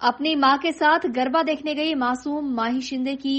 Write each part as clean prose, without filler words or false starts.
अपनी मां के साथ गरबा देखने गई मासूम माही शिंदे की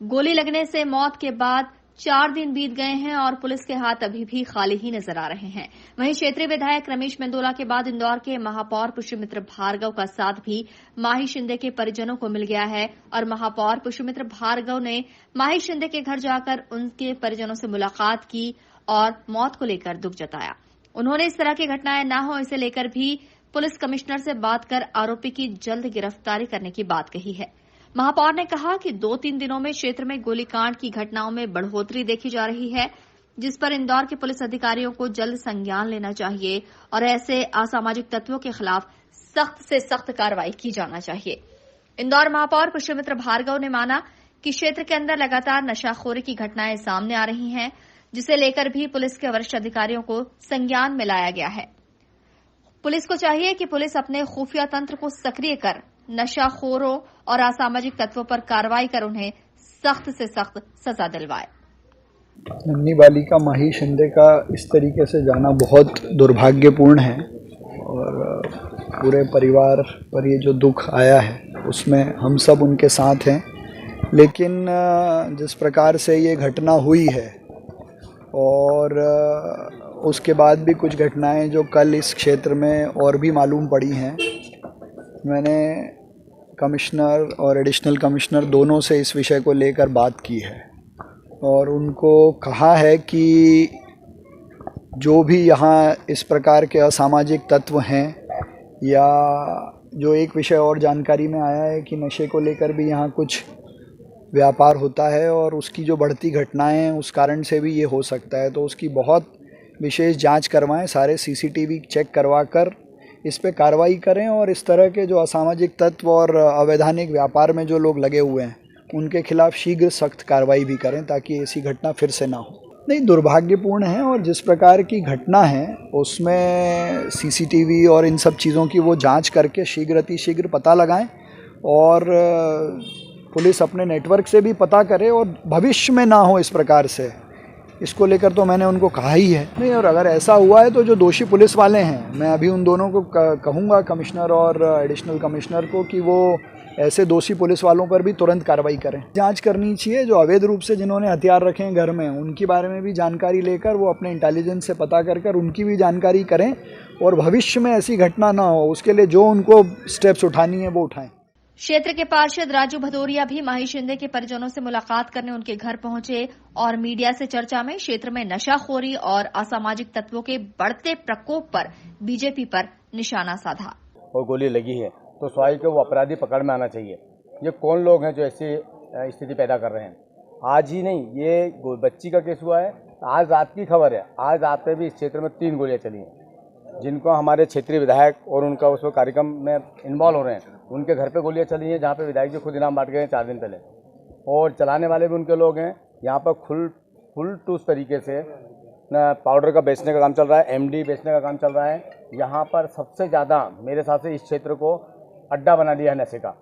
गोली लगने से मौत के बाद 4 दिन बीत गए हैं और पुलिस के हाथ अभी भी खाली ही नजर आ रहे हैं। वहीं क्षेत्रीय विधायक रमेश मेंदोला के बाद इंदौर के महापौर पुष्यमित्र भार्गव का साथ भी माही शिंदे के परिजनों को मिल गया है और महापौर पुष्यमित्र भार्गव ने माही शिंदे के घर जाकर उनके परिजनों से मुलाकात की और मौत को लेकर दुख जताया। उन्होंने इस तरह की घटनाएं न हो इसे लेकर भी पुलिस कमिश्नर से बात कर आरोपी की जल्द गिरफ्तारी करने की बात कही है। महापौर ने कहा कि 2-3 दिनों में क्षेत्र में गोलीकांड की घटनाओं में बढ़ोतरी देखी जा रही है, जिस पर इंदौर के पुलिस अधिकारियों को जल्द संज्ञान लेना चाहिए और ऐसे असामाजिक तत्वों के खिलाफ सख्त से सख्त कार्रवाई की जाना चाहिए। इंदौर महापौर पुष्यमित्र भार्गव ने माना कि क्षेत्र के अंदर लगातार नशाखोरी की घटनाएं सामने आ रही हैं, जिसे लेकर भी पुलिस के वरिष्ठ अधिकारियों को संज्ञान में लाया गया है। पुलिस को चाहिए कि पुलिस अपने खुफिया तंत्र को सक्रिय कर नशाखोरों और असामाजिक तत्वों पर कार्रवाई कर उन्हें सख्त से सख्त सजा दिलवाए। नन्ही बालिका माही शिंदे का इस तरीके से जाना बहुत दुर्भाग्यपूर्ण है और पूरे परिवार पर ये जो दुख आया है उसमें हम सब उनके साथ हैं। लेकिन जिस प्रकार से ये घटना हुई है और उसके बाद भी कुछ घटनाएं जो कल इस क्षेत्र में और भी मालूम पड़ी हैं, मैंने कमिश्नर और एडिशनल कमिश्नर दोनों से इस विषय को लेकर बात की है और उनको कहा है कि जो भी यहाँ इस प्रकार के असामाजिक तत्व हैं या जो एक विषय और जानकारी में आया है कि नशे को लेकर भी यहाँ कुछ व्यापार होता है और उसकी जो बढ़ती घटनाएं हैं उस कारण से भी ये हो सकता है, तो उसकी बहुत विशेष जांच करवाएं, सारे सीसीटीवी चेक करवा कर इस पे कार्रवाई करें और इस तरह के जो असामाजिक तत्व और अवैधानिक व्यापार में जो लोग लगे हुए हैं उनके खिलाफ शीघ्र सख्त कार्रवाई भी करें ताकि ऐसी घटना फिर से ना हो। नहीं, दुर्भाग्यपूर्ण है और जिस प्रकार की घटना है उसमें सीसीटीवी और इन सब चीज़ों की वो जांच करके शीघ्र पता लगाएं और पुलिस अपने नेटवर्क से भी पता करे और भविष्य में ना हो इस प्रकार से, इसको लेकर तो मैंने उनको कहा ही है। नहीं, और अगर ऐसा हुआ है तो जो दोषी पुलिस वाले हैं, मैं अभी उन दोनों को कहूँगा, कमिश्नर और एडिशनल कमिश्नर को, कि वो ऐसे दोषी पुलिस वालों पर भी तुरंत कार्रवाई करें। जांच करनी चाहिए, जो अवैध रूप से जिन्होंने हथियार रखे हैं घर में उनके बारे में भी जानकारी लेकर वो अपने इंटेलिजेंस से पता कर उनकी भी जानकारी करें और भविष्य में ऐसी घटना ना हो उसके लिए जो उनको स्टेप्स उठानी है वो उठाएं। क्षेत्र के पार्षद राजू भदौरिया भी माही शिंदे के परिजनों से मुलाकात करने उनके घर पहुंचे और मीडिया से चर्चा में क्षेत्र में नशाखोरी और असामाजिक तत्वों के बढ़ते प्रकोप पर बीजेपी पर निशाना साधा। और गोली लगी है तो स्वाभाविक वो अपराधी पकड़ में आना चाहिए। ये कौन लोग हैं जो ऐसी स्थिति पैदा कर रहे हैं? आज ही नहीं, ये बच्ची का केस हुआ है, आज रात की खबर है, आज रात में भी इस क्षेत्र में 3 गोलियां चली हैं, जिनको हमारे क्षेत्रीय विधायक और उनका उसमें कार्यक्रम में इन्वॉल्व हो रहे हैं, उनके घर पे गोलियां चली हैं, जहाँ पे विधायक जी खुद इनाम बांट गए हैं 4 दिन पहले, और चलाने वाले भी उनके लोग हैं। यहाँ पर फुल टूस तरीके से पाउडर का बेचने का काम चल रहा है, एमडी बेचने का काम चल रहा है। यहाँ पर सबसे ज़्यादा मेरे हिसाब से इस क्षेत्र को अड्डा बना दिया है नशे का।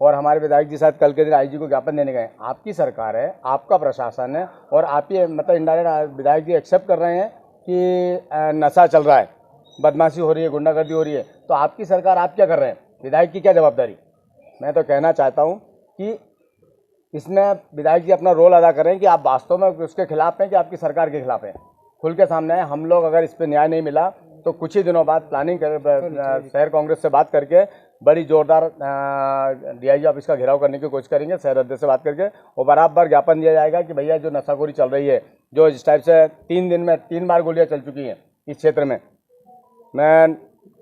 और हमारे विधायक जी शायद कल के दिन आईजी को ज्ञापन देने गए। आपकी सरकार है, आपका प्रशासन है और आप ये मतलब इंडायरेक्ट विधायक जी एक्सेप्ट कर रहे हैं कि नशा चल रहा है, बदमाशी हो रही है, गुंडागर्दी हो रही है, तो आपकी सरकार आप क्या कर रहे हैं? विधायक की क्या जवाबदारी? मैं तो कहना चाहता हूं कि इसमें विधायक जी अपना रोल अदा करें कि आप वास्तव में उसके खिलाफ हैं कि आपकी सरकार के खिलाफ हैं। खुल के सामने आए। हम लोग अगर इस पर न्याय नहीं मिला तो कुछ ही दिनों बाद प्लानिंग कर शहर कांग्रेस से बात करके बड़ी जोरदार डीआईजी ऑफिस का घेराव करने की कोशिश करेंगे, शहर अध्यक्ष से बात करके, और बराबर ज्ञापन दिया जाएगा कि भैया जो नशाखोरी चल रही है, जो इस टाइप से 3 दिन में 3 बार गोलियाँ चल चुकी हैं इस क्षेत्र में, मैं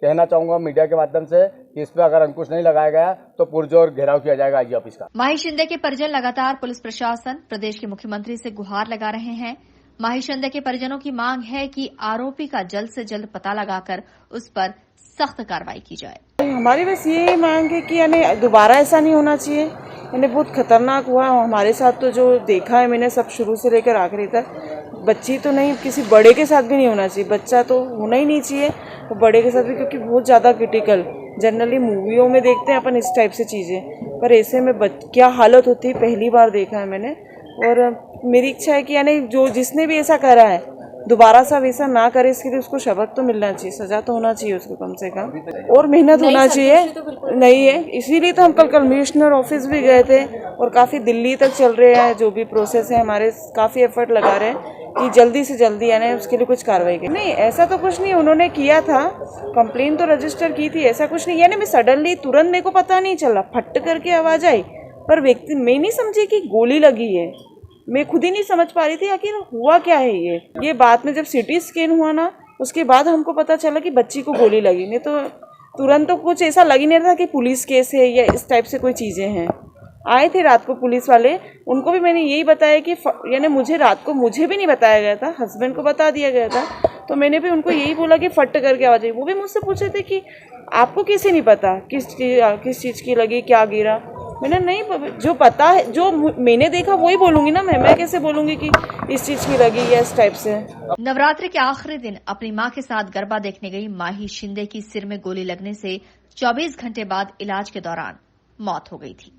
कहना चाहूंगा मीडिया के माध्यम से कि इस पर अगर अंकुश नहीं लगाया गया तो पुरजोर घेराव किया जाएगा आईजी ऑफिस का। माही शिंदे के परिजन लगातार पुलिस प्रशासन, प्रदेश के मुख्यमंत्री से गुहार लगा रहे हैं। माही शिंदे के परिजनों की मांग है कि आरोपी का जल्द से जल्द पता लगाकर उस पर सख्त कार्रवाई की जाए। हमारी बस ये मांग है कि यानी दोबारा ऐसा नहीं होना चाहिए। यानी बहुत खतरनाक हुआ हमारे साथ, तो जो देखा है मैंने सब शुरू से लेकर आखिरी तक, बच्ची तो नहीं, किसी बड़े के साथ भी नहीं होना चाहिए, बच्चा तो होना ही नहीं चाहिए, वो बड़े के साथ भी, क्योंकि बहुत ज़्यादा क्रिटिकल। जनरली मूवियों में देखते हैं अपन इस टाइप से चीज़ें, पर ऐसे में क्या हालत होती है पहली बार देखा है मैंने। और मेरी इच्छा है कि यानी जो जिसने भी ऐसा करा है दोबारा सा वैसा ना करे, इसके लिए उसको सबक तो मिलना चाहिए, सजा तो होना चाहिए उसको कम से कम, और मेहनत होना चाहिए। नहीं है, इसीलिए तो हम कल कमिश्नर ऑफिस भी गए थे और काफ़ी दिल्ली तक चल रहे हैं, जो भी प्रोसेस है हमारे काफ़ी एफर्ट लगा रहे हैं कि जल्दी से जल्दी यानी उसके लिए कुछ कार्रवाई की। नहीं, ऐसा तो कुछ नहीं, उन्होंने किया था, कंप्लेन तो रजिस्टर की थी, ऐसा कुछ नहीं। यानी मैं सडनली तुरंत मेरे को पता नहीं चला, फट करके आवाज़ आई, पर व्यक्ति मैं नहीं समझी कि गोली लगी है, मैं खुद ही नहीं समझ पा रही थी आखिर हुआ क्या है। ये बाद में जब सीटी स्कैन हुआ ना, उसके बाद हमको पता चला कि बच्ची को गोली लगी। नहीं तो तुरंत तो कुछ ऐसा लग ही नहीं रहा था कि पुलिस केस है या इस टाइप से कोई चीज़ें हैं। आए थे रात को पुलिस वाले, उनको भी मैंने यही बताया कि यानी मुझे रात को मुझे भी नहीं बताया गया था, हस्बैंड को बता दिया गया था, तो मैंने भी उनको यही बोला कि फट करके आवाज़ आई। वो भी मुझसे पूछे थे कि आपको कैसे नहीं पता किस चीज़ की लगी, क्या गिरा। मैंने नहीं, जो पता है, जो मैंने देखा वही बोलूँगी ना, मैं कैसे बोलूँगी कि इस चीज़ की लगी या इस टाइप से। नवरात्रि के आखिरी दिन अपनी मां के साथ गरबा देखने गई माही शिंदे की सिर में गोली लगने से 24 घंटे बाद इलाज के दौरान मौत हो गई थी।